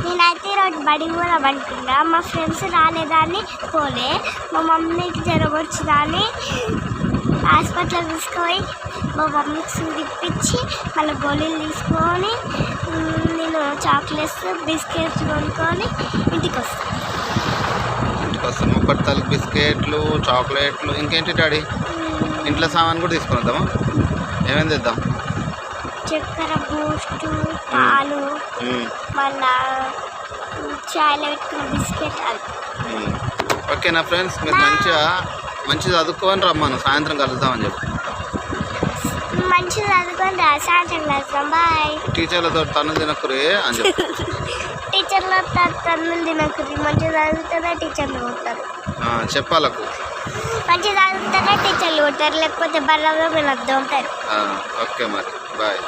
నేనైతే ఈరోజు బడికి కూడా అనుకున్నా. మా ఫ్రెండ్స్ రాలేదని పోలే. మా మమ్మీకి జ్వరం వచ్చిందని హాస్పిటల్ తీసుకుపోయి మా మమ్మీకి సూదిప్పించి మళ్ళీ గోళీలు తీసుకొని నేను చాక్లెట్స్ బిస్కెట్స్ కొనుక్కొని ఇంటికి వస్తాను. ముప్పట్టాలు బిస్కెట్లు చాక్లెట్లు ఇంకేంటి డాడీ? ఇంట్లో సామాన్ కూడా తీసుకొని వద్దామా? ఏమేమి తెద్దాం? చక్కెర, బూస్టు, పాలు, మళ్ళా చాయ్లో పెట్టుకున్న బిస్కెట్ అది. ఓకేనా ఫ్రెండ్స్, మీరు మంచిగా చదువుకొని రమ్మను, సాయంత్రం కలుద్దామని చెప్పి. మంచిగా చదువుకొని సాయంత్రం కలుద్దాం. బాయ్. టీచర్లతో తన్నులు తినకురే అని చెప్పి. టీచర్లు తన్నులు తినకురి, మంచిగా చదువుతారా టీచర్లు కొడతారు. చెప్పాలకు మంచిగా చదువుతారా టీచర్లు కొడతారు, లేకపోతే బర్రగా మీరు అర్థం ఉంటారు. ఓకే మరి బాయ్.